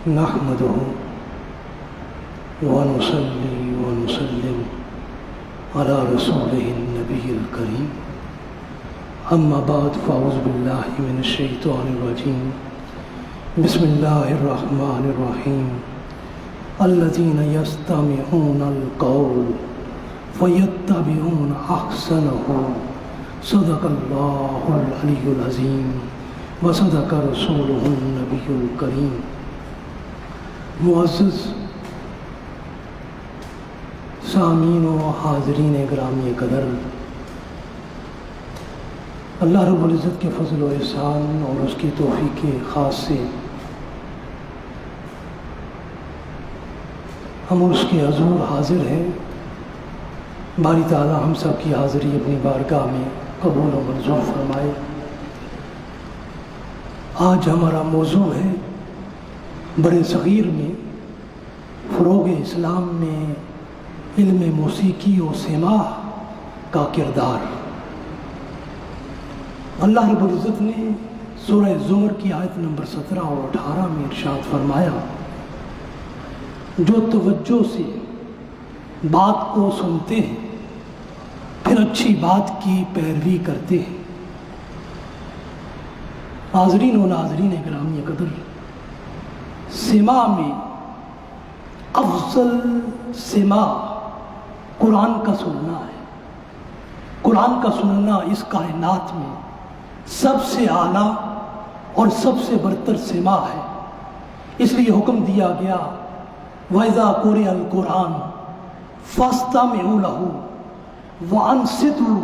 نحمده ونصلي ونسلم على رسوله النبي الكريم أما بعد فأعوذ بالله من الشيطان الرجيم بسم الله الرحمن الرحيم الذين يستمعون القول فيتبعون أحسنه صدق الله العلي العظيم وصدق رسوله النبي الكريم۔ معزز سامعین و حاضرین گرامی قدر، اللہ رب العزت کے فضل و احسان اور اس کی توفیق خاص سے ہم اس کے حضور حاضر ہیں۔ باری تعالیٰ ہم سب کی حاضری اپنی بارگاہ میں قبول و منظور فرمائے۔ آج ہمارا موضوع ہے بڑے صغیر میں فروغ اسلام میں علم موسیقی و سماع کا کردار۔ اللہ رب العزت نے سورہ زمر کی آیت نمبر 17 اور 18 میں ارشاد فرمایا، جو توجہ سے بات کو سنتے ہیں پھر اچھی بات کی پیروی کرتے ہیں۔ حاضرین و ناظرین گرامی قدر، سماع میں افضل سماع قرآن کا سننا ہے۔ قرآن کا سننا اس کائنات میں سب سے اعلیٰ اور سب سے برتر سماع ہے۔ اس لیے حکم دیا گیا، وَإِذَا قُرِئَ الْقُرْآنُ فَاسْتَمِعُوا لَهُ وَأَنصِتُوا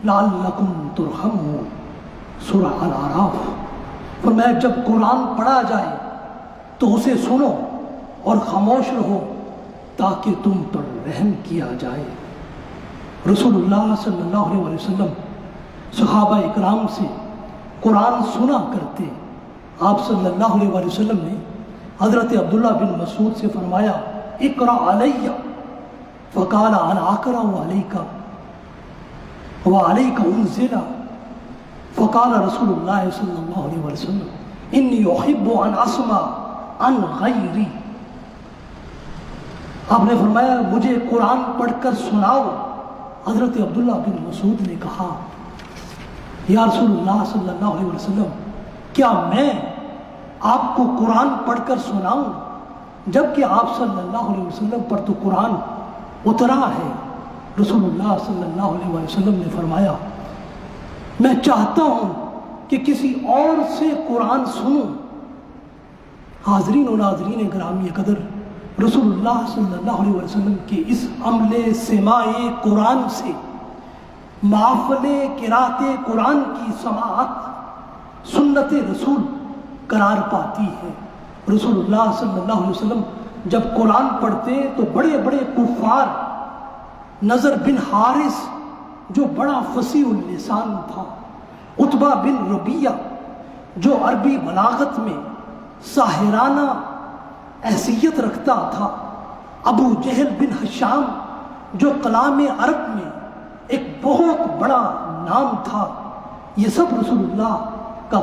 لَعَلَّكُمْ تُرْحَمُونَ۔ سورہ الاعراف۔ فرمایا جب قرآن پڑھا جائے تو اسے سنو اور خاموش رہو تاکہ تم پر رحم کیا جائے۔ رسول اللہ صلی اللہ علیہ وسلم صحابہ اکرام سے قرآن سنا کرتے۔ آپ صلی اللہ علیہ وسلم نے حضرت عبداللہ بن مسعود سے فرمایا، اقرأ علیہ، فقال انا اقرأ علیک وعلیک انزل، فقال رسول اللہ صلی اللہ علیہ وسلم انی احب ان اسمع عن غیری۔ آپ نے فرمایا مجھے قرآن پڑھ کر سناؤ۔ حضرت عبداللہ بن مسعود نے کہا، یا رسول اللہ صلی اللہ علیہ وسلم، کیا میں آپ کو قرآن پڑھ کر سناؤں جبکہ آپ صلی اللہ علیہ وسلم پر تو قرآن اترا ہے؟ رسول اللہ صلی اللہ علیہ وسلم نے فرمایا، میں چاہتا ہوں کہ کسی اور سے قرآن سنوں۔ حاضرین و ناظرین گرامی قدر، رسول اللہ صلی اللہ علیہ وسلم کے اس عمل سماع قرآن سے محفل قرأت قرآن کی سماعت سنت رسول قرار پاتی ہے۔ رسول اللہ صلی اللہ علیہ وسلم جب قرآن پڑھتے تو بڑے بڑے کفار، نضر بن حارث جو بڑا فصیح اللسان تھا، عتبہ بن ربیعہ جو عربی بلاغت میں ساحرانہ حیثیت رکھتا تھا، ابو جہل بن ہشام جو کلام عرب میں ایک بہت بڑا نام تھا، یہ سب رسول اللہ کا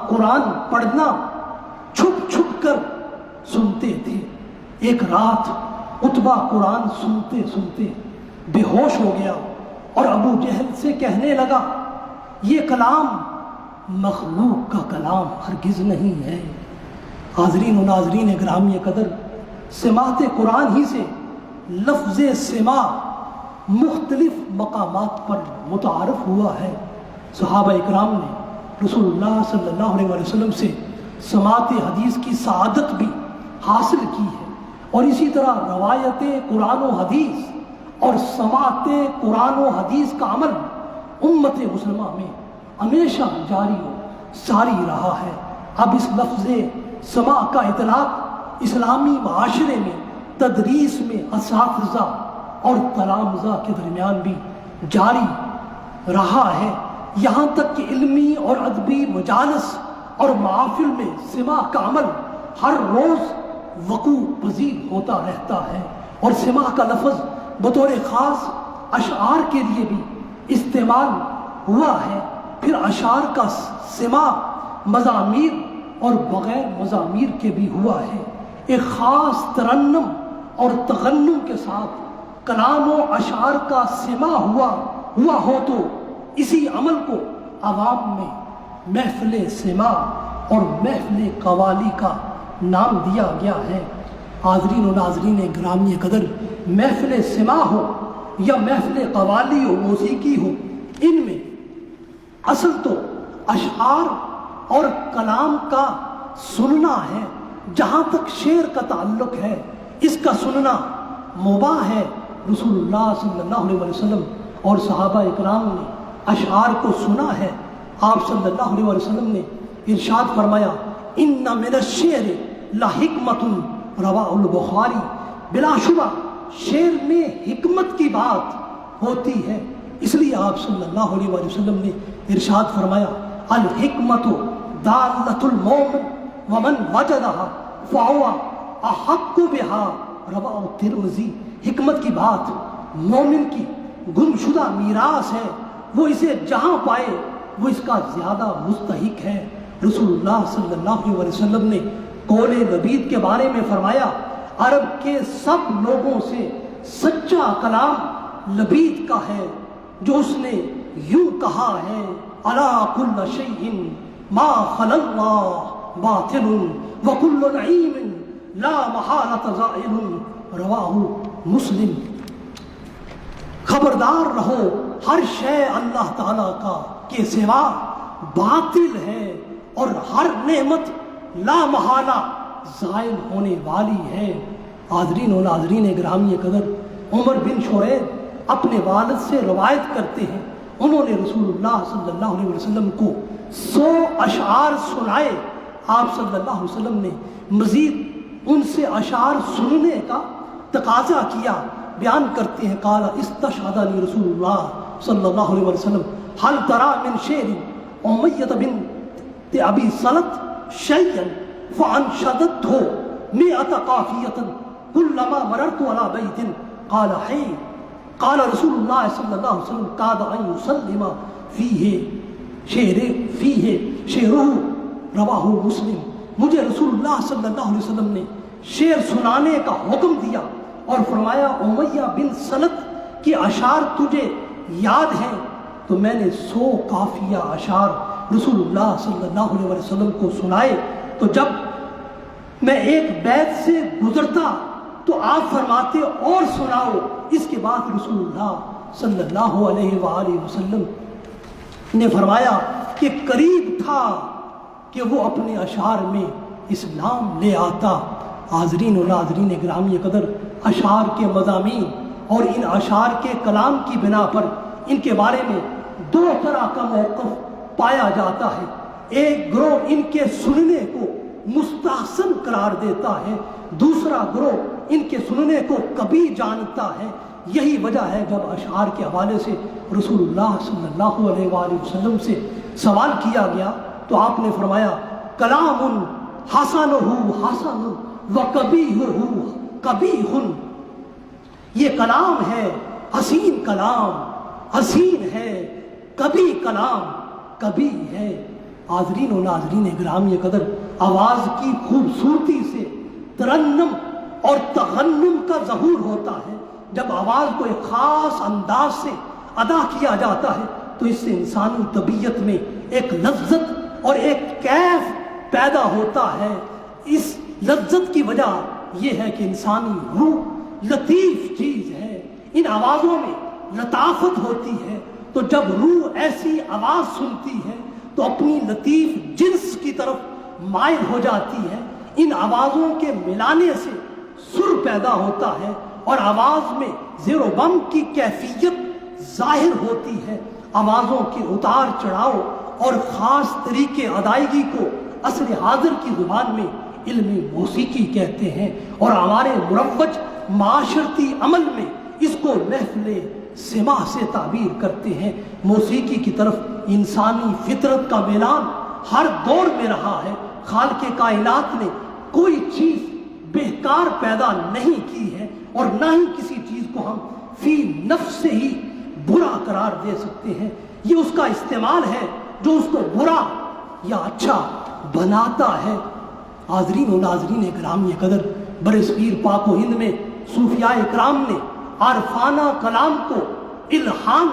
قرآن پڑھنا چھپ چھپ کر سنتے تھے۔ ایک رات عتبہ قرآن سنتے سنتے بے ہوش ہو گیا اور ابو جہل سے کہنے لگا، یہ کلام مخلوق کا کلام ہرگز نہیں ہے۔ حاضرین و ناظرین گرامی قدر، سماعت قرآن ہی سے لفظ سماع مختلف مقامات پر متعارف ہوا ہے۔ صحابہ اکرام نے رسول اللہ صلی اللہ علیہ وسلم سے سماعت حدیث کی سعادت بھی حاصل کی ہے، اور اسی طرح روایت قرآن و حدیث اور سماعت قرآن و حدیث کا عمل امت مسلمہ میں ہمیشہ جاری و ساری رہا ہے۔ اب اس لفظ سماع کا اطلاق اسلامی معاشرے میں تدریس میں اساتذہ اور تلامذہ کے درمیان بھی جاری رہا ہے، یہاں تک کہ علمی اور ادبی مجالس اور محافل میں سماع کا عمل ہر روز وقوع پذیر ہوتا رہتا ہے، اور سماع کا لفظ بطور خاص اشعار کے لیے بھی استعمال ہوا ہے۔ پھر اشعار کا سماع مضامین اور بغیر مزامیر کے بھی ہوا ہے۔ ایک خاص ترنم اور تغنم کے ساتھ کلام و اشعار کا سماع ہوا ہو تو اسی عمل کو عوام میں محفل سماع اور محفل قوالی کا نام دیا گیا ہے۔ حاضرین و ناظرین گرامی قدر، محفل سماع ہو یا محفل قوالی ہو، موسیقی ہو، ان میں اصل تو اشعار اور کلام کا سننا ہے۔ جہاں تک شعر کا تعلق ہے، اس کا سننا مباح ہے۔ رسول اللہ صلی اللہ علیہ وسلم اور صحابہ اکرام نے اشعار کو سنا ہے۔ آپ صلی اللہ علیہ وسلم نے ارشاد فرمایا، ان من الشعر لحکمت رواہ البخاری، بلا شبہ شعر میں حکمت کی بات ہوتی ہے۔ اس لیے آپ صلی اللہ علیہ وسلم نے ارشاد فرمایا، الحکمت دالۃ المومن ومن وجدہا فہو احق بہا، رواہ الترمذی۔ حکمت کی بات مومن کی گمشدہ میراث ہے، وہ اسے جہاں پائے وہ اس کا زیادہ مستحق ہے۔ رسول اللہ صلی اللہ علیہ وسلم نے قول لبید کے بارے میں فرمایا، عرب کے سب لوگوں سے سچا کلام لبید کا ہے، جو اس نے یوں کہا ہے، الا کل شیء ما خلا اللہ باطل وکل نعیم لا محالۃ زائل، رواہ مسلم۔ خبردار رہو، ہر شے اللہ تعالیٰ کا کے سوا باطل ہے، اور ہر نعمت لا محالہ زائل ہونے والی ہے۔ حاضرین و ناظرین گرامی قدر، عمر بن شریح اپنے والد سے روایت کرتے ہیں، انہوں نے رسول اللہ صلی اللہ علیہ وسلم کو 100 اشعار سنائے۔ آپ صلی اللہ علیہ وسلم نے مزید ان سے اشعار سننے کا تقاضا کیا۔ بیان کرتے ہیں، قال استشهدني رسول اللہ صلی اللہ علیہ وسلم هل ترى من شعر امیۃ بنت ابی سلط شیئا فانشدته 100 قافیۃ كلما مررت على بیت قال حی، قال رسول اللہ صلی اللہ علیہ وسلم کاد ان یسلم فیہ شعرہ، رواہ مسلم۔ مجھے رسول اللہ صلی اللہ علیہ وسلم نے شعر سنانے کا حکم دیا اور فرمایا، امیہ بن سلط کی اشعار تجھے یاد ہیں؟ تو میں نے 100 قافیہ اشعار رسول اللہ صلی اللہ علیہ وسلم کو سنائے۔ تو جب میں ایک بیت سے گزرتا تو آپ فرماتے اور سناؤ۔ اس کے بعد رسول اللہ صلی اللہ علیہ وآلہ وسلم نے فرمایا کہ قریب تھا کہ وہ اپنے اشعار میں اسلام لے آتا۔ حاضرین و ناظرین گرامی قدر، اشعار کے مضامین اور ان اشعار کے کلام کی بنا پر ان کے بارے میں 2 طرح کا موقف پایا جاتا ہے۔ ایک گروہ ان کے سننے کو مستحسن قرار دیتا ہے، دوسرا گروہ ان کے سننے کو کبھی جانتا ہے۔ یہی وجہ ہے جب اشعار کے حوالے سے رسول اللہ صلی اللہ علیہ وآلہ وسلم سے سوال کیا گیا تو آپ نے فرمایا، کلام حسنہ حسن وقبیحہ قبیح، یہ کلام ہے حسین، کلام حسین ہے، کبھی کلام کبھی ہے۔ حاضرین و ناظرین گرامی قدر، آواز کی خوبصورتی سے ترنم اور تغنم کا ظہور ہوتا ہے۔ جب آواز کو ایک خاص انداز سے ادا کیا جاتا ہے تو اس سے انسانی طبیعت میں ایک لذت اور ایک کیف پیدا ہوتا ہے۔ اس لذت کی وجہ یہ ہے کہ انسانی روح لطیف چیز ہے، ان آوازوں میں لطافت ہوتی ہے۔ تو جب روح ایسی آواز سنتی ہے تو اپنی لطیف جنس کی طرف مائل ہو جاتی ہے۔ ان آوازوں کے ملانے سے سر پیدا ہوتا ہے اور آواز میں زیر و بم کی کیفیت ظاہر ہوتی ہے۔ آوازوں کے اتار چڑھاؤ اور خاص طریقے ادائیگی کو عصر حاضر کی زبان میں علمی موسیقی کہتے ہیں، اور ہمارے مروج معاشرتی عمل میں اس کو محفل سماع سے تعبیر کرتے ہیں۔ موسیقی کی طرف انسانی فطرت کا میلان ہر دور میں رہا ہے۔ خالق کائنات نے کوئی چیز بیکار پیدا نہیں کی ہے، اور نہ ہی کسی چیز کو ہم فی نفس سے ہی برا قرار دے سکتے ہیں۔ یہ اس کا استعمال ہے جو اس کو برا یا اچھا بناتا ہے۔ حاضرین و ناظرین گرامی قدر، برصغیر پاک و ہند میں صوفیاء اکرام نے عارفانہ کلام کو الہام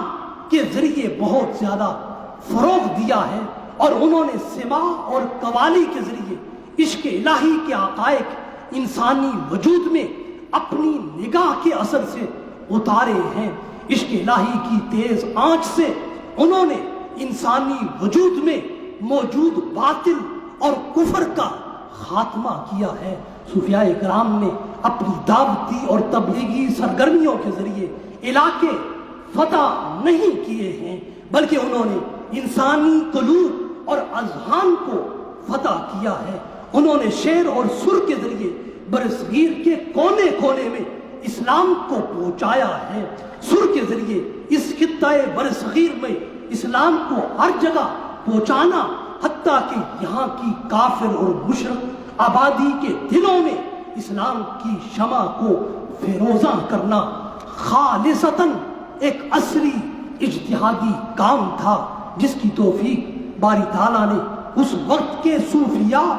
کے ذریعے بہت زیادہ فروغ دیا ہے، اور انہوں نے سماع اور قوالی کے ذریعے عشق الہی کے حقائق انسانی وجود میں اپنی نگاہ کے اثر سے اتارے ہیں۔ عشق الہی کی تیز آنچ سے انہوں نے انسانی وجود میں موجود باطل اور کفر کا خاتمہ کیا ہے۔ صوفیاء کرام نے اپنی دعوتی اور تبلیغی سرگرمیوں کے ذریعے علاقے فتح نہیں کیے ہیں، بلکہ انہوں نے انسانی قلوب اور اذہان کو فتح کیا ہے۔ انہوں نے شعر اور سر کے ذریعے برصغیر کے کونے کونے میں اسلام کو پہنچایا ہے۔ سر کے ذریعے اس خطہ برصغیر میں اسلام کو ہر جگہ پہنچانا، حتیٰ کہ یہاں کی کافر اور مشرک آبادی کے دلوں میں اسلام کی شمع کو فیروزاں کرنا، خالصتاً ایک عصری اجتہادی کام تھا، جس کی توفیق باری تعالیٰ نے اس وقت کے صوفیاء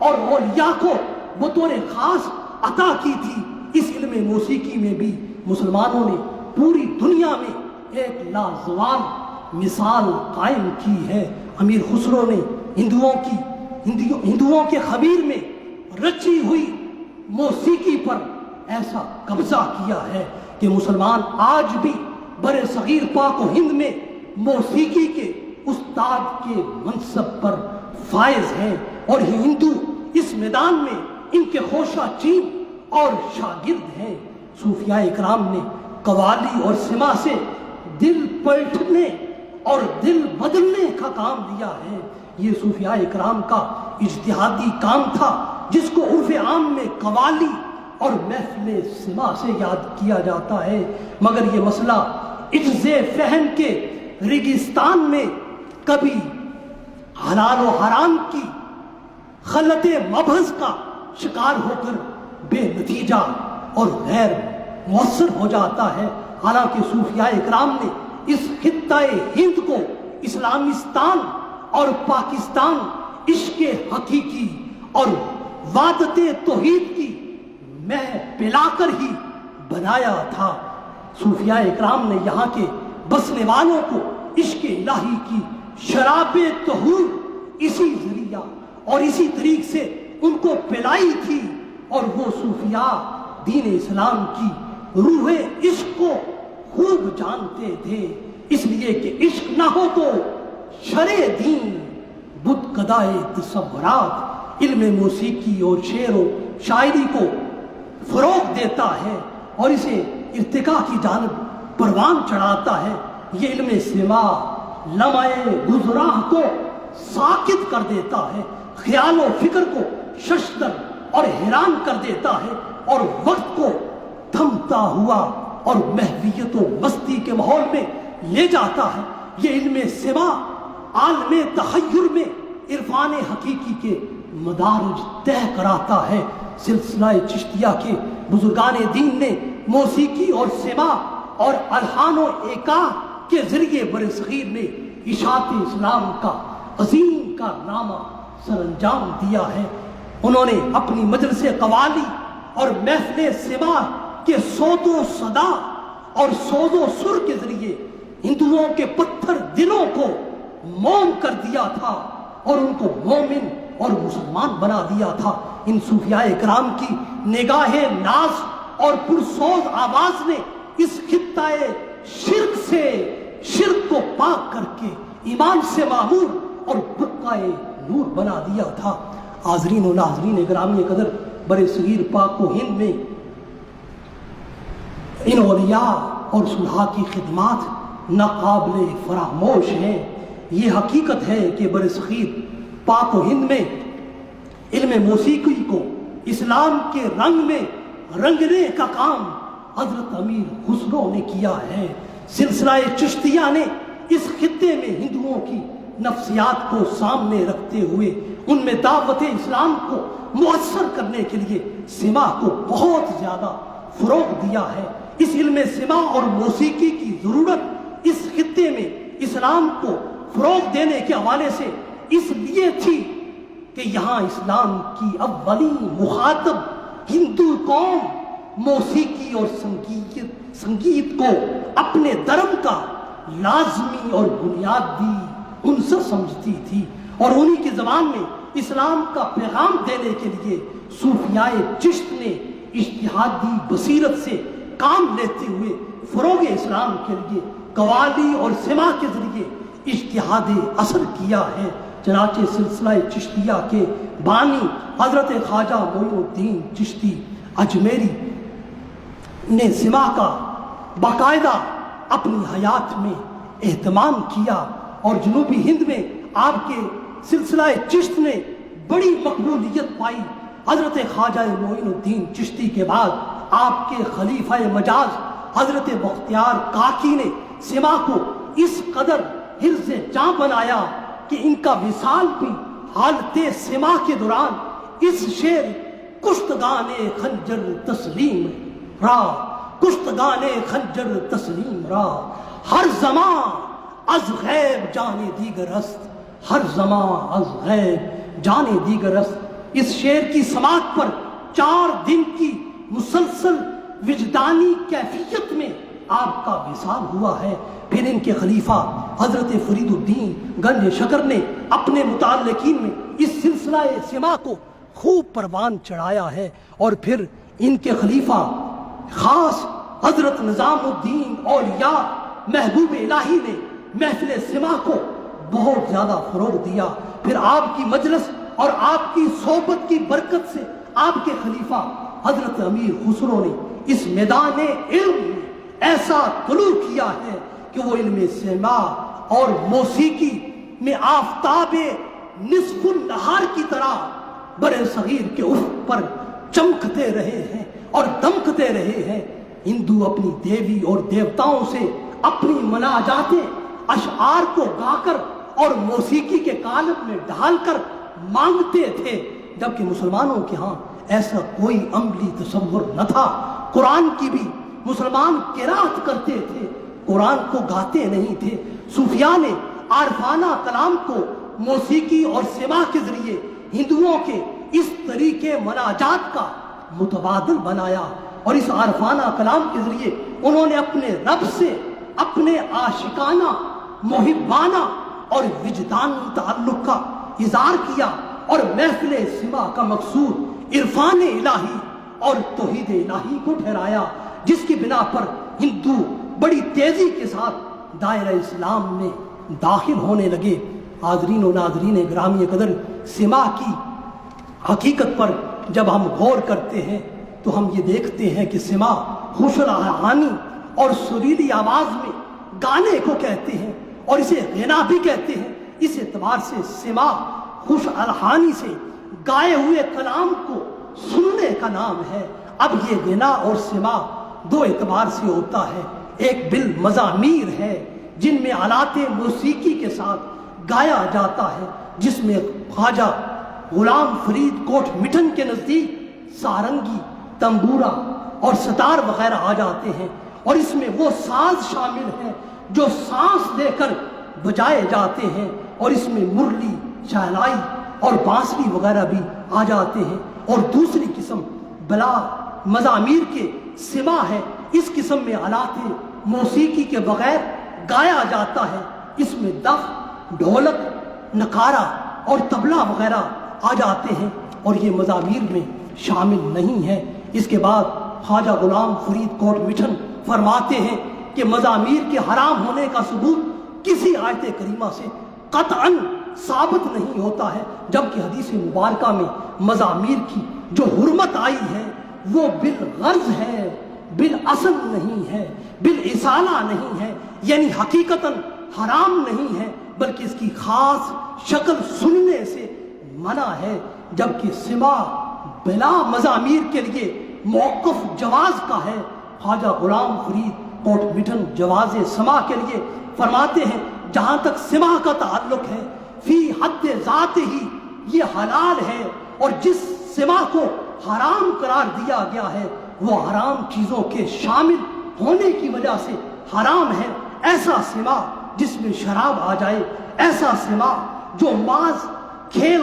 اور اولیاء کو بطور خاص عطا کی تھی۔ اس علم موسیقی میں بھی مسلمانوں نے پوری دنیا میں ایک لازوال مثال قائم کی ہے۔ امیر خسرو نے ہندوؤں کے خبیر میں رچی ہوئی موسیقی پر ایسا قبضہ کیا ہے کہ مسلمان آج بھی برصغیر پاک و ہند میں موسیقی کے استاد کے منصب پر فائز ہیں، اور ہندو اس میدان میں ان کے خوشہ چین اور شاگرد ہیں۔ صوفیاء اکرام نے قوالی اور سماع سے دل پلٹنے اور دل بدلنے کا کام لیا ہے۔ یہ صوفیاء اکرام کا اجتہادی کام تھا، جس کو عرف عام میں قوالی اور محفل سماع سے یاد کیا جاتا ہے، مگر یہ مسئلہ عجز فہم کے ریگستان میں کبھی حلال و حرام کی خلط مبحث کا شکار ہو کر بے نتیجہ اور غیر مؤثر ہو جاتا ہے۔ حالانکہ صوفیاء اکرام نے اس خطہ ہند کو اسلامستان اور پاکستان عشق حقیقی اور وحدت توحید کی مہ پلا کر ہی بنایا تھا۔ صوفیاء اکرام نے یہاں کے بسنے والوں کو عشق الہی کی شراب طہور اسی ذریعہ اور اسی طریق سے ان کو پلائی تھی، اور وہ صوفیاء دین اسلام کی روح عشق کو خوب جانتے تھے، اس لیے کہ عشق نہ ہو تو شرع دین بت قدائے تصورات علم موسیقی اور شعر و شاعری کو فروغ دیتا ہے اور اسے ارتقاء کی جانب پروان چڑھاتا ہے۔ یہ علم سماع لمحہ گزراہ کو ساکت کر دیتا ہے، خیال و فکر کو ششدر اور حیران کر دیتا ہے، اور وقت کو تھمتا ہوا اور محویت و مستی کے ماحول میں لے جاتا ہے۔ یہ علم سماع عالم تخیر میں عرفان حقیقی کے مدارج طے کراتا ہے۔ سلسلہ چشتیہ کے بزرگان دین نے موسیقی اور سماع اور الحان و ایقاع کے ذریعے برصغیر میں اشاعت اسلام کا عظیم کارنامہ سر انجام دیا ہے۔ انہوں نے اپنی مجلس قوالی اور محفل سماع کے سود و صدا اور سوز و سر کے ذریعے ہندوؤں کے پتھر دلوں کو موم کر دیا تھا اور ان کو مومن اور مسلمان بنا دیا تھا۔ ان صوفیاء کرام کی نگاہ ناز اور پرسوز آواز نے اس خطہ شرک سے شرک کو پاک کر کے ایمان سے معمور اور برقعہ نور بنا دیا تھا۔ حاضرین و ناظرین گرامی قدر، برصغیر پاک و ہند میں ان اولیاء اور صلحاء کی خدمات ناقابل فراموش ہیں۔ یہ حقیقت ہے کہ برصغیر پاک و ہند میں علم موسیقی کو اسلام کے رنگ میں رنگنے کا کام حضرت امیر خسرو نے کیا ہے۔ سلسلہ چشتیہ نے اس خطے میں ہندوؤں کی نفسیات کو سامنے رکھتے ہوئے ان میں دعوت اسلام کو مؤثر کرنے کے لیے سماع کو بہت زیادہ فروغ دیا ہے۔ اس علم سماع اور موسیقی کی ضرورت اس خطے میں اسلام کو فروغ دینے کے حوالے سے اس لیے تھی کہ یہاں اسلام کی اولین مخاطب ہندو قوم موسیقی اور سنگیت کو اپنے دھرم کا لازمی اور بنیادی عنصر سمجھتی تھی، اور انہی کی زبان میں اسلام کا پیغام دینے کے لیے صوفیاء چشت نے اجتہادی بصیرت سے کام لیتے ہوئے فروغ اسلام کے لیے قوالی اور سماع کے ذریعے اجتہاد اثر کیا ہے۔ چنانچہ سلسلہ چشتیہ کے بانی حضرت خواجہ معین الدین چشتی اجمیری نے سماع کا باقاعدہ اپنی حیات میں اہتمام کیا، اور جنوبی ہند میں آپ کے سلسلہ چشت نے بڑی مقبولیت پائی۔ حضرت خواجہ معین الدین چشتی کے بعد آپ کے خلیفہ مجاز حضرت بختیار کاکی نے سماع کو اس قدر حرز جاں بنایا کہ ان کا وصال بھی حالت سماع کے دوران اس شعر کشتگان خنجر تسلیم را، کشتگان خنجر تسلیم را، ہر زمان از غیب جانے دیگر است، ہر زمان از غیب جانے دیگر است۔ اس شعر کی سماعت پر 4 دن کی مسلسل وجدانی کیفیت میں آپ کا وصال ہوا ہے۔ پھر ان کے خلیفہ حضرت فرید الدین گنج شکر نے اپنے متعلقین میں اس سلسلہ سماع کو خوب پروان چڑھایا ہے، اور پھر ان کے خلیفہ خاص حضرت نظام الدین اولیاء محبوب الہی نے محفل سماع کو بہت زیادہ فروغ دیا۔ پھر آپ کی مجلس اور آپ کی صحبت کی برکت سے آپ کے خلیفہ حضرت امیر خسرو نے اس میدان علم میں ایسا طلوع کیا ہے کہ وہ علم سماع اور موسیقی میں آفتاب نصف النہار کی طرح برے صغیر کے افق پر چمکتے رہے ہیں اور دمکتے رہے ہیں۔ ہندو اپنی دیوی اور دیوتاؤں سے اپنی مناجاتیں اشعار کو گا کر اور موسیقی کے قالب میں ڈھال کر مانگتے تھے، جبکہ مسلمانوں کے ہاں ایسا کوئی عملی تصور نہ تھا۔ قرآن کی بھی مسلمان قرات کرتے تھے، قرآن کو گاتے نہیں تھے۔ صوفیاء نے عارفانہ کلام کو موسیقی اور سماع کے ذریعے ہندوؤں کے اس طریقے مناجات کا متبادل بنایا، اور اس عارفانہ کلام کے ذریعے انہوں نے اپنے رب سے اپنے عاشقانہ، محبانہ اور وجدانی تعلق کا اظہار کیا، اور محفل سماع کا مقصود عرفان الہی اور توحید الہی کو ٹھہرایا، جس کی بنا پر ہندو بڑی تیزی کے ساتھ دائرہ اسلام میں داخل ہونے لگے۔ حاضرین و ناظرین گرامی قدر، سماع کی حقیقت پر جب ہم غور کرتے ہیں تو ہم یہ دیکھتے ہیں کہ سماع خوش الحانی اور سریلی آواز میں گانے کو کہتے ہیں، اور اسے غنا بھی کہتے ہیں۔ اس اعتبار سے سماع خوش الحانی سے گائے ہوئے کلام کو سننے کا نام ہے۔ اب یہ غنا اور سماع 2 اعتبار سے ہوتا ہے۔ ایک بالمزامیر ہے جن میں آلات موسیقی کے ساتھ گایا جاتا ہے، جس میں خواجہ غلام فرید کوٹ مٹھن کے نزدیک سارنگی، تنبورا اور ستار وغیرہ آ جاتے ہیں، اور اس میں وہ ساز شامل ہیں جو سانس دے کر بجائے جاتے ہیں، اور اس میں مرلی، شہنائی اور بانسری وغیرہ بھی آ جاتے ہیں۔ اور دوسری قسم بلا مزامیر کے سماع ہے، اس قسم میں آلات موسیقی کے بغیر گایا جاتا ہے، اس میں دف، ڈھولک، نقارہ اور طبلہ وغیرہ آ جاتے ہیں، اور یہ مزامیر میں شامل نہیں ہے۔ اس کے بعد خواجہ غلام فرید کوٹ مٹھن فرماتے ہیں کہ مزامیر کے حرام ہونے کا ثبوت کسی آیت کریمہ سے قطعاً ثابت نہیں ہوتا ہے، جبکہ حدیث مبارکہ میں مزامیر کی جو حرمت آئی ہے وہ بالغرض ہے، بالاصل نہیں ہے، بالاصالہ نہیں ہے، یعنی حقیقتاً حرام نہیں ہے، بلکہ اس کی خاص شکل سننے سے منع ہے، جبکہ سماع بلا مزامیر کے لیے موقف جواز کا ہے۔ خواجہ غلام فرید کوٹ مٹھن جواز سماع کے لیے فرماتے ہیں جہاں تک سماع کا تعلق ہے فی حد ذات ہی یہ حلال ہے، اور جس سماع کو حرام قرار دیا گیا ہے وہ حرام چیزوں کے شامل ہونے کی وجہ سے حرام ہے۔ ایسا سماع جس میں شراب آ جائے، ایسا سماع جو محض کھیل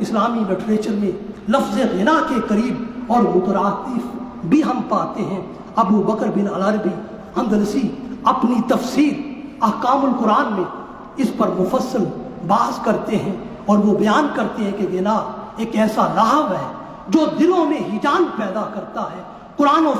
اسلامی لٹریچر میں لفظ غنا کے قریب اور مترادف بھی ہم پاتے ہیں۔ ابو بکر بن العربی اندلسی اپنی تفسیر احکام القرآن میں اس پر مفصل بحث کرتے ہیں اور وہ بیان کرتے ہیں کہ غنا ایک ایسا لہو ہے جو دلوں میں ہیجان پیدا کرتا ہے۔ قرآن و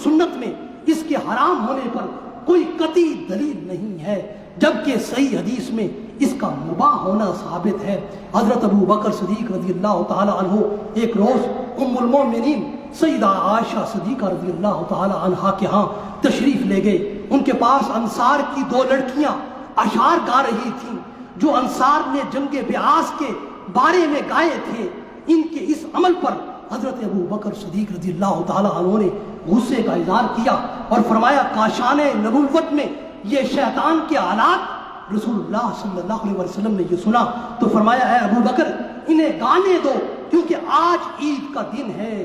سنت میں اس کے حرام ہونے پر کوئی قطعی دلیل نہیں ہے، جبکہ صحیح حدیث میں اس کا مباح ہونا ثابت ہے۔ حضرت ابو بکر صدیق رضی اللہ تعالی عنہ ایک روز ام المومنین سیدہ عائشہ صدیقہ رضی اللہ تعالی عنہا کے ہاں تشریف لے گئے۔ ان کے پاس انصار کی 2 لڑکیاں اشعار گا رہی تھیں جو انصار نے جنگ بعاص کے بارے میں گائے تھے۔ ان کے اس عمل پر حضرت ابو بکر صدیق رضی اللہ تعالی عنہ نے غصے کا اظہار کیا اور فرمایا کاشان نبوت میں یہ شیطان کے آلات۔ رسول اللہ صلی اللہ علیہ وسلم نے یہ سنا تو فرمایا اے ابو بکر انہیں گانے دو کیونکہ آج عید کا دن ہے۔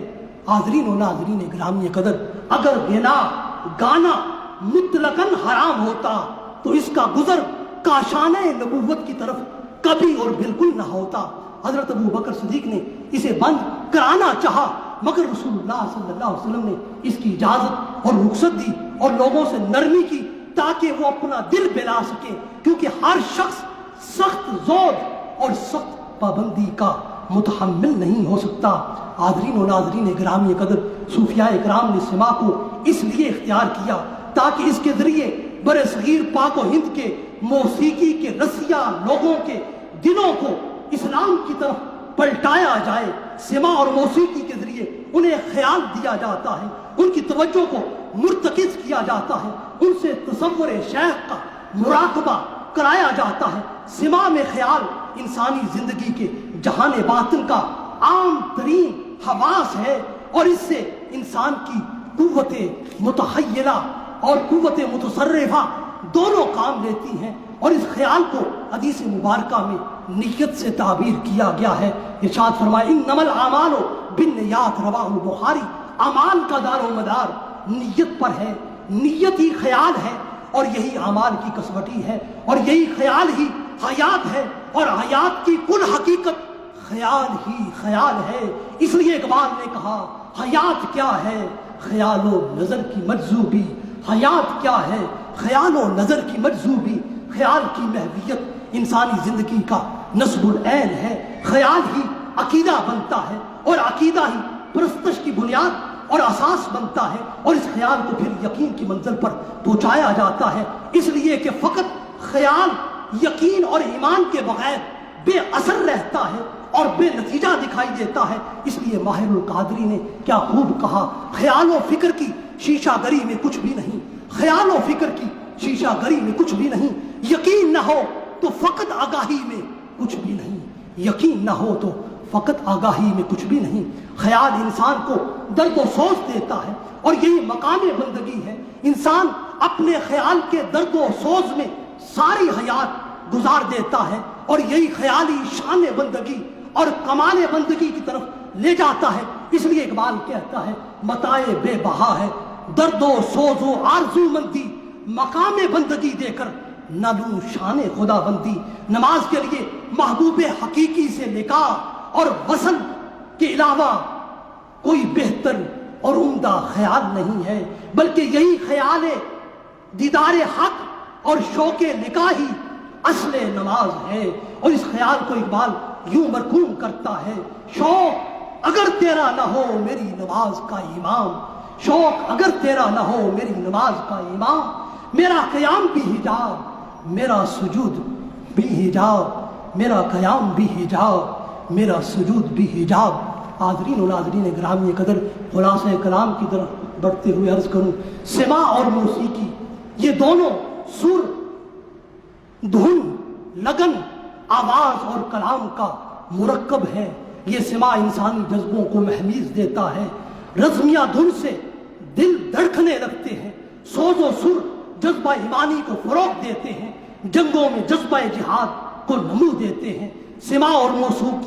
حاضرین و ناظرین گرامی قدر، اگر غنا گانا مطلقاً حرام ہوتا تو اس کا گزر کاشان نبوت کی طرف کبھی اور بالکل نہ ہوتا۔ حضرت ابو بکر صدیق نے اسے بند کرانا چاہا، مگر رسول اللہ صلی اللہ علیہ وسلم نے اس کی اجازت اور رخصت دی اور لوگوں سے نرمی کی تاکہ وہ اپنا دل بہلا سکے، کیونکہ ہر شخص سخت زور اور سخت پابندی کا متحمل نہیں ہو سکتا۔ حاضرین و ناظرین گرامی قدر، صوفیاء اکرام نے سما کو اس لیے اختیار کیا تاکہ اس کے ذریعے بر صغیر پاک و ہند کے موسیقی کے رسیا لوگوں کے دلوں کو اسلام کی طرف پلٹایا جائے۔ سما اور موسیقی کے ذریعے انہیں خیال دیا جاتا ہے، ان کی توجہ کو مرتکز کیا جاتا ہے، ان سے تصور شیخ کا مراقبہ کرایا جاتا ہے۔ سما میں خیال انسانی زندگی کے جہان باطن کا عام ترین حواس ہے اور اس سے انسان کی قوت متحیلہ اور قوت متصرفہ دونوں کام لیتی ہیں، اور اس خیال کو حدیث مبارکہ میں نیت سے تعبیر کیا گیا ہے۔ ارشاد فرمایا انما الاعمال بالنیات، رواہ البخاری۔ اعمال کا دار و مدار نیت پر ہے، نیت ہی خیال ہے اور یہی اعمال کی کسوٹی ہے، اور یہی خیال ہی حیات ہے، اور حیات کی کل حقیقت خیال ہی خیال ہے۔ اس لیے اقبال نے کہا حیات کیا ہے خیال و نظر کی مجذوبی، حیات کیا ہے خیال و نظر کی مجذوبی۔ خیال کی محویت انسانی زندگی کا نصب العین ہے، خیال ہی عقیدہ بنتا ہے اور عقیدہ ہی پرستش کی بنیاد اور اساس بنتا ہے، اور اس خیال کو پھر یقین کی منزل پر پہنچایا جاتا ہے، اس لیے کہ فقط خیال یقین اور ایمان کے بغیر بے اثر رہتا ہے اور بے نتیجہ دکھائی دیتا ہے۔ اس لیے ماہر القادری نے کیا خوب کہا خیال و فکر کی شیشہ گری میں کچھ بھی نہیں، خیال و فکر کی شیشہ گری میں کچھ بھی نہیں، یقین نہ ہو تو فقط آگاہی میں کچھ بھی نہیں، یقین نہ ہو تو فقط آگاہی میں کچھ بھی نہیں۔ خیال انسان کو درد و سوز دیتا ہے اور یہی مقام بندگی ہے۔ انسان اپنے خیال کے درد و سوز میں ساری حیات گزار دیتا ہے اور یہی خیالی شان بندگی اور کمال بندگی کی طرف لے جاتا ہے۔ اس لیے اقبال کہتا ہے متاع بے بہا ہے درد و سوز و آرزو مندی، مقام بندگی دے کر نہ لوں شان خدا بندی۔ نماز کے لیے محبوب حقیقی سے نکاح اور وصل کے علاوہ کوئی بہتر اور عمدہ خیال نہیں ہے، بلکہ یہی خیال دیدار حق اور شوق نکاح ہی اصل نماز ہے۔ اور اس خیال کو اقبال یوں مرکوم کرتا ہے شوق اگر تیرا نہ ہو میری نماز کا امام، شوق اگر تیرا نہ ہو میری نماز کا امام، میرا قیام بھی حجاب میرا سجود بھی حجاب، میرا قیام بھی حجاب میرا سجود بھی حجاب۔ حاضرین و ناظرین گرامی قدر، خلاصہ کلام کی طرف بڑھتے ہوئے عرض کروں سما اور موسیقی یہ دونوں سر، دھن، لگن، آواز اور کلام کا مرکب ہے۔ یہ سما انسانی جذبوں کو مہمیز دیتا ہے، رزمیہ دھن سے دل دھڑکنے لگتے ہیں، سوز و سر جذبہ ایمانی کو فروغ دیتے ہیں، جنگوں میں جذبہ جہاد کو نمو دیتے ہیں۔ سما اور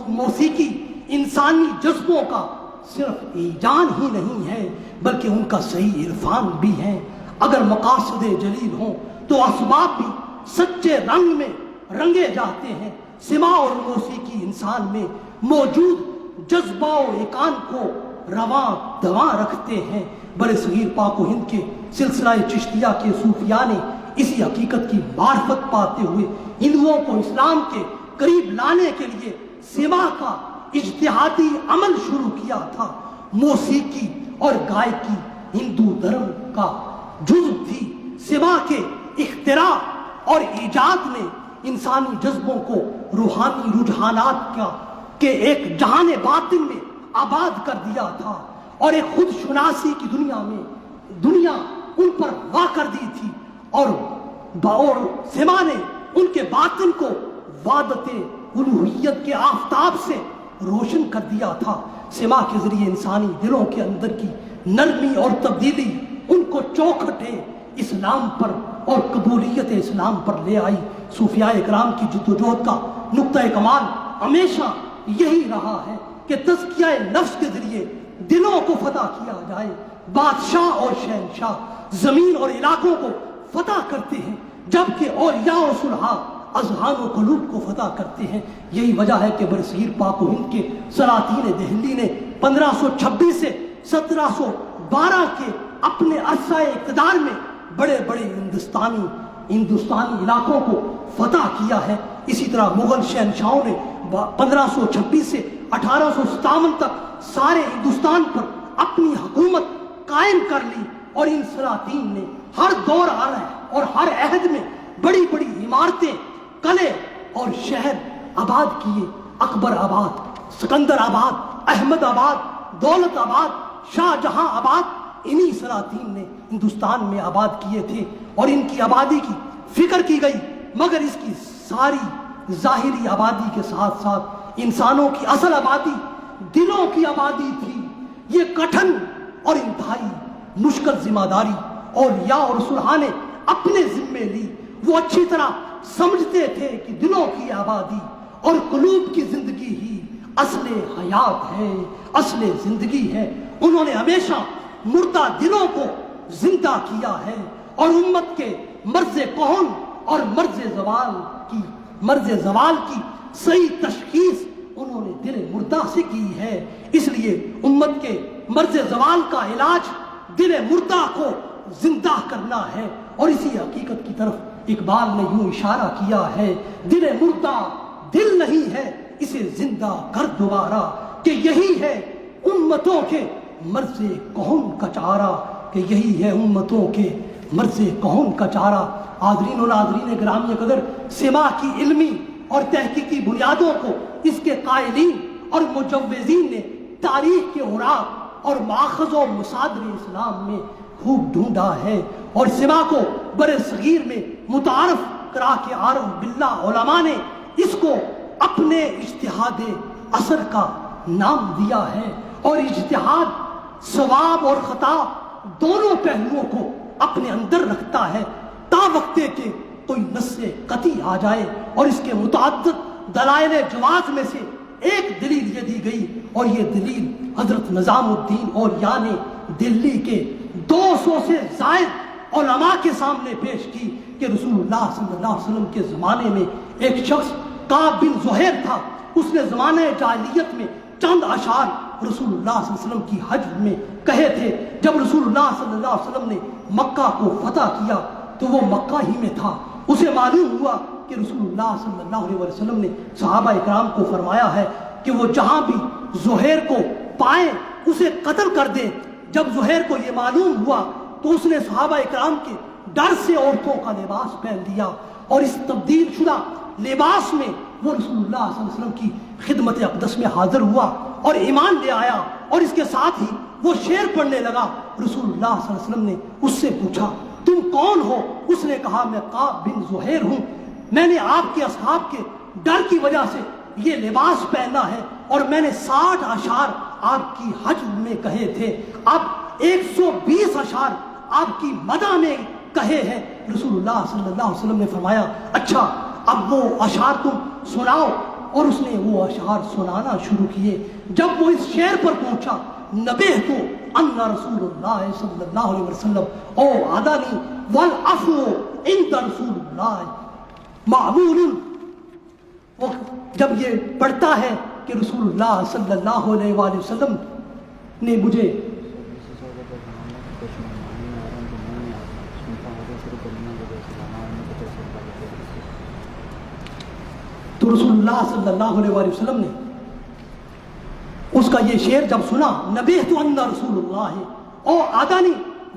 موسیقی انسانی جذبوں کا صرف ایجان ہی نہیں ہے بلکہ ان کا صحیح عرفان بھی ہے۔ اگر مقاصد جلیل ہوں تو اسباب بھی سچے رنگ میں رنگے جاتے ہیں۔ سما اور موسیقی انسان میں موجود جذبہ و ایکان کو رواں دواں رکھتے ہیں۔ برے صغیر پاک و ہند کے سلسلہ چشتیہ کے صوفیاء نے اسی حقیقت کی معرفت پاتے ہوئے ہندوؤں کو اسلام کے قریب لانے کے لیے سما کا اجتہادی عمل شروع کیا تھا۔ موسیقی اور گائکی ہندو دھرم کا جزو تھی۔ سما کے اختراع اور ایجاد نے انسانی جذبوں کو روحانی رجحانات کے ایک جہان باطن میں آباد کر دیا تھا اور ایک خود شناسی کی دنیا ان پر وا کر دی تھی، اور سما نے ان کے باطن کو وحدت الوہیت کے آفتاب سے روشن کر دیا تھا۔ سما کے ذریعے انسانی دلوں کے اندر کی نرمی اور تبدیلی ان کو چوکھٹے اسلام پر اور قبولیت اسلام پر لے آئی۔ صوفیاء اکرام کی جدوجہد کا نقطہ کمال ہمیشہ یہی رہا ہے کہ تزکیہ نفس کے ذریعے دلوں کو فتح کیا جائے۔ بادشاہ اور شہنشاہ زمین اور علاقوں کو فتح کرتے ہیں، جبکہ اولیاء و صلحاء اذہان و قلوب کو فتح کرتے ہیں۔ یہی وجہ ہے کہ برصغیر پاک و ہند کے سلاطین دہلی نے 1526 سے 1712 کے اپنے عرصہ اقتدار میں بڑے بڑے ہندوستانی علاقوں کو فتح کیا ہے۔ اسی طرح مغل شہنشاہوں نے 1526 سے 1857 تک سارے ہندوستان پر اپنی حکومت قائم کر لی، اور ان سلاطین نے ہر دور اور ہر عہد میں بڑی بڑی عمارتیں، قلعے اور شہر آباد کیے۔ اکبر آباد، سکندر آباد، احمد آباد، دولت آباد، شاہ جہاں آباد انہی سلاطین نے ہندوستان میں آباد کیے تھے، اور ان کی آبادی کی فکر کی گئی، مگر اس کی ساری ظاہری آبادی کے ساتھ ساتھ انسانوں کی اصل آبادی دلوں کی آبادی تھی۔ یہ کٹھن اور انتہائی مشکل ذمہ داری اولیاء اور صلحاء نے اپنے ذمے لی۔ وہ اچھی طرح سمجھتے تھے کہ دلوں کی آبادی اور قلوب کی زندگی ہی اصل حیات ہے، اصل زندگی ہے۔ انہوں نے ہمیشہ مردہ دلوں کو زندہ کیا ہے، اور امت کے مرض کون اور مرض زوال کی صحیح تشخیص انہوں نے دل مردہ سے کی ہے۔ اس لیے امت کے مرض زوال کا علاج دل مردہ کو زندہ کرنا ہے، اور اسی حقیقت کی طرف اقبال نے یوں اشارہ کیا ہے: دل مردہ دل نہیں ہے، اسے زندہ کر دوبارہ، کہ یہی ہے امتوں کے مرض کون کا چارہ، کہ یہی ہے امتوں کے مرض کون کا چارہ۔ حاضرین و ناظرین گرامی قدر، سما کی علمی اور تحقیقی بنیادوں کو اس کے قائلین اور مجوزین نے تاریخ کے اوراق اور ماخذ و مصادر اسلام میں خوب ڈھونڈا ہے، اور سما کو برے صغیر میں متعارف کرا کے عارف باللہ علماء نے اس کو اپنے اجتہاد اثر کا نام دیا ہے۔ اور اجتہاد ثواب اور خطا دونوں پہلوؤں کو اپنے اندر رکھتا ہے، تا وقتے کہ کوئی نص قطعی آ جائے اور اس کے متعدد دلائل جواز میں سے ایک دلیل یہ دی گئی، اور یہ دلیل حضرت نظام الدین اولیاء نے دلی کے 200 سے زائد علماء کے سامنے پیش کی کہ رسول اللہ صلی اللہ علیہ وسلم کے زمانے میں ایک شخص کعب بن زہیر تھا۔ اس نے زمانہ جاہلیت میں چند اشعار رسول اللہ صلی اللہ علیہ وسلم کی حج میں کہے تھے۔ جب رسول اللہ صلی اللہ علیہ وسلم نے مکہ کو فتح کیا تو وہ مکہ ہی میں تھا۔ اسے معلوم ہوا کہ رسول اللہ صلی اللہ علیہ وسلم نے صحابہ اکرام کو فرمایا ہے کہ وہ جہاں بھی زہیر کو پائیں اسے قتل کر دیں۔ جب زہیر کو یہ معلوم ہوا تو اس نے صحابہ اکرام کے ڈر سے عورتوں کا لباس پہن لیا، اور اس تبدیل شدہ لباس میں وہ رسول اللہ صلی اللہ علیہ وسلم کی خدمت اقدس میں حاضر ہوا اور ایمان لے آیا، اور اس کے ساتھ ہی وہ شعر پڑھنے لگا۔ رسول اللہ صلی اللہ علیہ وسلم نے اس سے پوچھا تم کون ہو؟ اس نے کہا میں کعب بن زہیر ہوں، میں نے آپ کے اصحاب کے ڈر کی وجہ سے یہ لباس پہنا ہے، اور میں نے 60 اشعار آپ کی حج میں کہے تھے، اب 120 اشعار آپ کی مدح میں کہے ہیں۔ رسول اللہ صلی اللہ علیہ وسلم نے فرمایا اچھا اب وہ اشعار تم سناؤ، اور اس نے وہ اشعار سنانا شروع کیے۔ جب وہ اس شعر پر پہنچا نبہت ان رسول اللہ صلی اللہ علیہ وسلم او عدنی والعفو عند رسول اللہ معمول وہ جب یہ پڑھتا ہے کہ رسول اللہ صلی اللہ علیہ وآلہ وسلم نے مجھے تو رسول اللہ صلی اللہ علیہ وآلہ وسلم نے اس کا یہ شعر جب سنا، نبیہت ان رسول اللہ او آدانی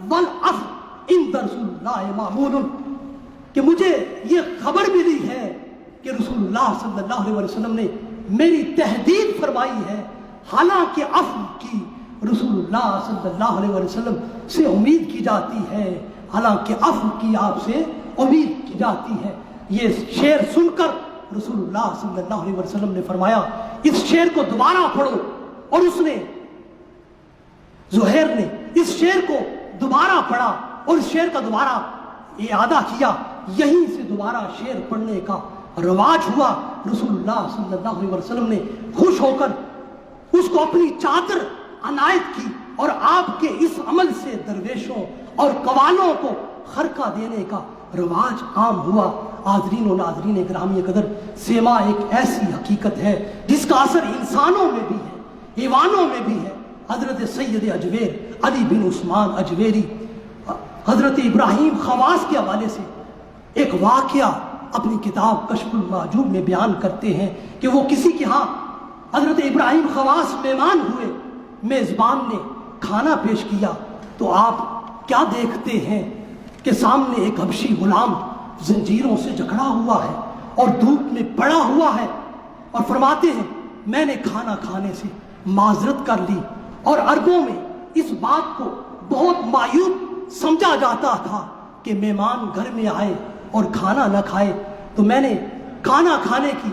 والعفو عند رسول اللہ معمول، کہ مجھے یہ خبر ملی ہے کہ رسول اللہ صلی اللہ علیہ وسلم نے میری تہدید فرمائی ہے، حالانکہ عفو کی رسول اللہ صلی اللہ علیہ وسلم سے امید کی جاتی ہے، حالانکہ عفو کی آپ سے امید کی جاتی ہے۔ یہ شعر سن کر رسول اللہ صلی اللہ علیہ وسلم نے فرمایا اس شعر کو دوبارہ پڑھو، اور اس نے زہیر نے اس شعر کو دوبارہ پڑھا اور اس شعر کا دوبارہ اعادہ کیا۔ یہیں سے دوبارہ شعر پڑھنے کا رواج ہوا۔ رسول اللہ صلی اللہ علیہ وسلم نے خوش ہو کر اس کو اپنی چادر عنایت کی، اور آپ کے اس عمل سے درویشوں اور قوالوں کو خرقہ دینے کا رواج عام ہوا۔ حاضرین و ناظرین گرامی قدر، سیما ایک ایسی حقیقت ہے جس کا اثر انسانوں میں بھی ہے، حیوانوں میں بھی ہے۔ حضرت سید اجویر علی بن عثمان اجویری حضرت ابراہیم خواص کے حوالے سے ایک واقعہ اپنی کتاب کشف المحجوب میں بیان کرتے ہیں کہ وہ کسی کے ہاں حضرت ابراہیم خواص مہمان ہوئے، میزبان نے کھانا پیش کیا تو آپ کیا دیکھتے ہیں کہ سامنے ایک حبشی غلام زنجیروں سے جکڑا ہوا ہے اور دھوپ میں پڑا ہوا ہے، اور فرماتے ہیں میں نے کھانا کھانے سے معذرت کر لی، اور عربوں میں اس بات کو بہت معیوب سمجھا جاتا تھا کہ مہمان گھر میں آئے اور کھانا نہ کھائے، تو میں نے کھانا کھانے کی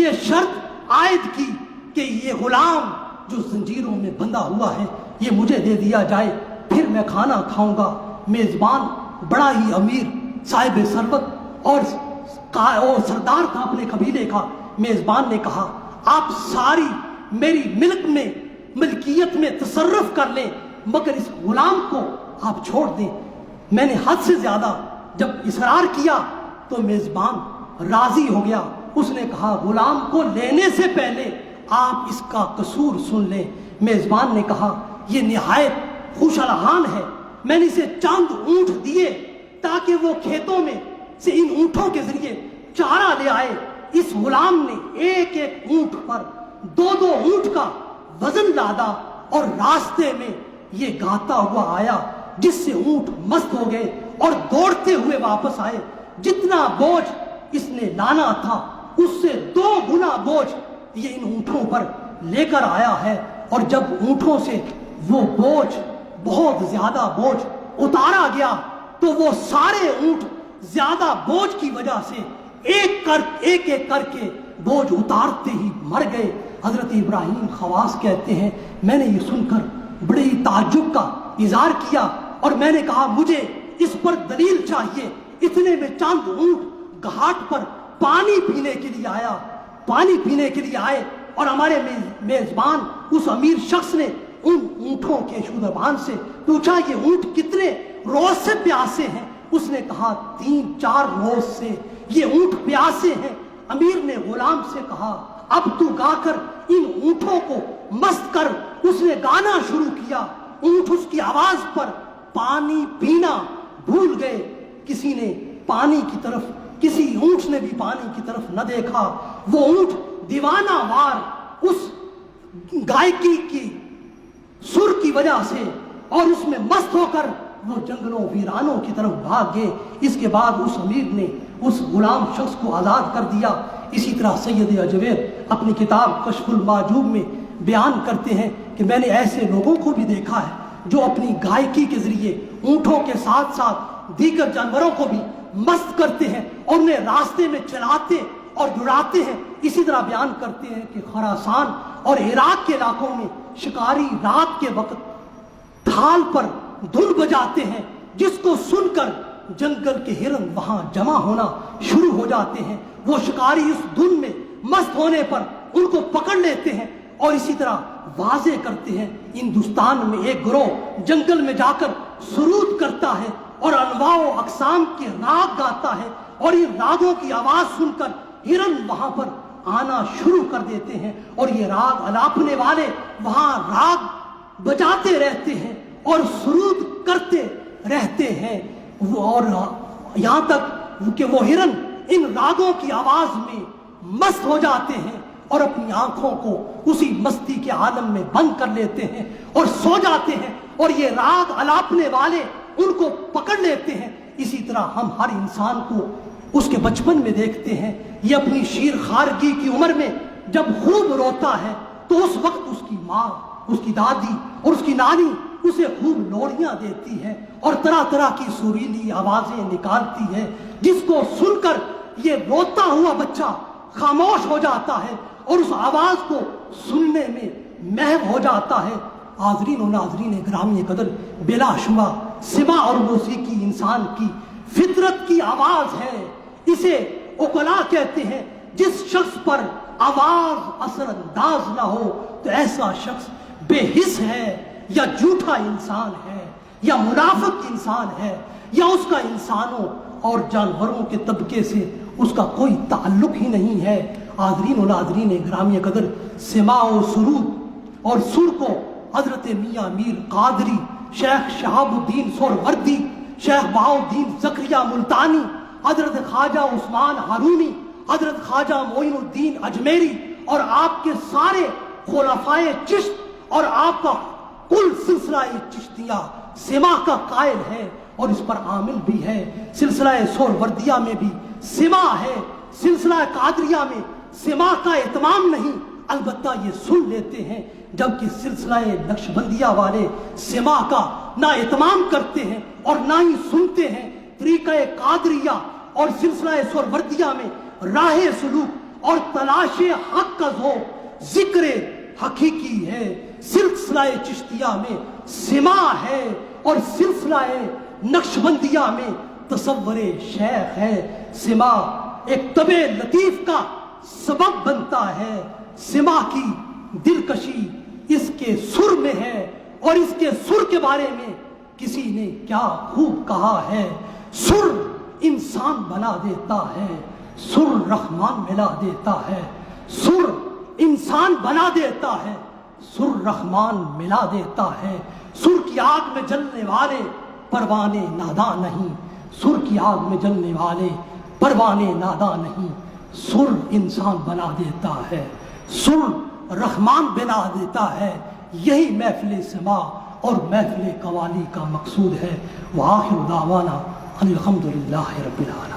یہ شرط عائد کی کہ یہ غلام جو زنجیروں میں بندھا ہوا ہے یہ مجھے دے دیا جائے، پھر میں کھانا کھاؤں گا۔ میزبان بڑا ہی امیر صاحب ثروت اور سردار تھا اپنے قبیلے کا۔ میزبان نے کہا آپ ساری میری ملک میں ملکیت میں تصرف کر لیں مگر اس غلام کو آپ چھوڑ دیں۔ میں نے حد سے زیادہ جب اصرار کیا تو میزبان راضی ہو گیا، اس نے کہا غلام کو لینے سے پہلے آپ اس کا قصور سن لیں۔ میزبان نے کہا یہ نہایت خوش الحان ہے، میں نے اسے چند اونٹ دیے تاکہ وہ کھیتوں میں سے ان اونٹوں کے ذریعے چارہ لے آئے۔ اس غلام نے ایک ایک اونٹ پر دو دو اونٹ کا وزن لادا اور راستے میں یہ گاتا ہوا آیا جس سے اونٹ مست ہو گئے اور دوڑتے ہوئے واپس آئے۔ جتنا بوجھ اس نے لانا تھا اس سے 2 گنا بوجھ یہ ان اونٹوں پر لے کر آیا ہے، اور جب اونٹوں سے وہ بوجھ بہت زیادہ بوجھ اتارا گیا تو وہ سارے اونٹ زیادہ بوجھ کی وجہ سے ایک ایک کر کے بوجھ اتارتے ہی مر گئے۔ حضرت ابراہیم خواص کہتے ہیں میں نے یہ سن کر بڑے ہی تعجب کا اظہار کیا، اور میں نے کہا مجھے اس پر دلیل چاہیے۔ اتنے میں چند اونٹ گھاٹ پر پانی پینے کے لیے آئے اور ہمارے میزبان اس امیر شخص نے ان اونٹوں کے شودربان سے پوچھا یہ اونٹ کتنے روز سے پیاسے ہیں؟ اس نے کہا 3-4 روز سے یہ اونٹ پیاسے ہیں۔ امیر نے غلام سے کہا اب تو گا کر ان اونٹوں کو مست کر۔ اس نے گانا شروع کیا، اونٹ اس کی آواز پر پانی پینا بھول گئے۔ کسی اونٹ نے بھی پانی کی طرف نہ دیکھا۔ وہ اونٹ دیوانہ وار اس گائکی کی سر کی وجہ سے اور اس میں مست ہو کر وہ جنگلوں ویرانوں کی طرف بھاگ گئے۔ اس کے بعد اس امیر نے اس غلام شخص کو آزاد کر دیا۔ اسی طرح سید اجویر اپنی کتاب کشف المحجوب میں بیان کرتے ہیں کہ میں نے ایسے لوگوں کو بھی دیکھا ہے جو اپنی گائکی کے ذریعے اونٹوں کے ساتھ ساتھ دیگر جانوروں کو بھی مست کرتے ہیں اور انہیں راستے میں چلاتے اور دوڑاتے ہیں۔ اسی طرح بیان کرتے ہیں کہ خراسان اور عراق کے علاقوں میں شکاری رات کے وقت ڈھال پر دھن بجاتے ہیں جس کو سن کر جنگل کے ہرن وہاں جمع ہونا شروع ہو جاتے ہیں۔ وہ شکاری اس دھن میں مست ہونے پر ان کو پکڑ لیتے ہیں، اور اسی طرح واضح کرتے ہیں ہندوستان میں ایک گروہ جنگل میں جا کر سرود کرتا ہے اور انواع و اقسام کے راگ گاتا ہے، اور ان راگوں کی آواز سن کر ہرن وہاں پر آنا شروع کر دیتے ہیں اور یہ راگ الاپنے والے وہاں راگ بجاتے رہتے ہیں اور سرود کرتے رہتے ہیں، اور یہاں تک کہ وہ ہرن ان راگوں کی آواز میں مست ہو جاتے ہیں اور اپنی آنکھوں کو اسی مستی کے عالم میں بند کر لیتے ہیں اور سو جاتے ہیں، اور یہ راگ الاپنے والے ان کو پکڑ لیتے ہیں۔ اسی طرح ہم ہر انسان کو اس کے بچپن میں دیکھتے ہیں، یہ اپنی شیر خارگی کی عمر میں جب خوب روتا ہے تو اس وقت اس کی ماں، اس کی دادی اور اس کی نانی اسے خوب لوریاں دیتی ہے اور طرح طرح کی سریلی آوازیں نکالتی ہے، جس کو سن کر یہ روتا ہوا بچہ خاموش ہو جاتا ہے اور اس آواز کو سننے میں محو ہو جاتا ہے۔ حاضرین و ناظرین گرامی قدر، بلا شبہ سماع اور موسیقی انسان کی فطرت کی آواز ہے، اسے عقلا کہتے ہیں۔ جس شخص پر آواز اثر انداز نہ ہو تو ایسا شخص بے حس ہے، یا جھوٹا انسان ہے، یا منافق انسان ہے، یا اس کا انسانوں اور جانوروں کے طبقے سے اس کا کوئی تعلق ہی نہیں ہے۔ حاضرین و ناظرین گرامی قدر، سماع و سرود اور سر کو حضرت میاں میر قادری، شیخ شہاب الدین سہروردی، شیخ بہاؤالدین زکریا ملتانی، حضرت خواجہ عثمان ہارونی، حضرت خواجہ معین الدین اجمیری اور آپ کے سارے خلفائے چشت اور آپ کا کل سلسلہ چشتیہ سماع کا قائل ہے اور اس پر عامل بھی ہے۔ سلسلہ سہروردیہ میں بھی سماع ہے، سلسلہ قادریہ میں سماع کا اہتمام نہیں، البتہ یہ سن لیتے ہیں، جبکہ سلسلہ نقشبندیہ والے سماع کا نہ اہتمام کرتے ہیں اور نہ ہی سنتے ہیں۔ طریقہ قادریہ اور سلسلہ سہروردیہ میں راہ سلوک اور تلاش حق کا ذوق ذکر حقیقی ہے، سلسلہ چشتیہ میں سماع ہے اور سلسلہ نقشبندیہ میں تصور شیخ ہے۔ سماع ایک طبع لطیف کا سبب بنتا ہے، سماع کی دلکشی اس کے سر میں ہے، اور اس کے سر کے بارے میں کسی نے کیا خوب کہا ہے، سر انسان بنا دیتا ہے، سر رحمان ملا دیتا ہے، سر انسان بنا دیتا ہے، سر رحمان ملا دیتا ہے۔ سر کی آگ میں جلنے والے پروانے ناداں نہیں، سر کی آگ میں جلنے والے پروانے ناداں نہیں، سر انسان بنا دیتا ہے، سر رحمان بنا دیتا ہے۔ یہی محفل سماع اور محفل قوالی کا مقصود ہے۔ وآخر دعوانا ان الحمد للہ رب العالمین۔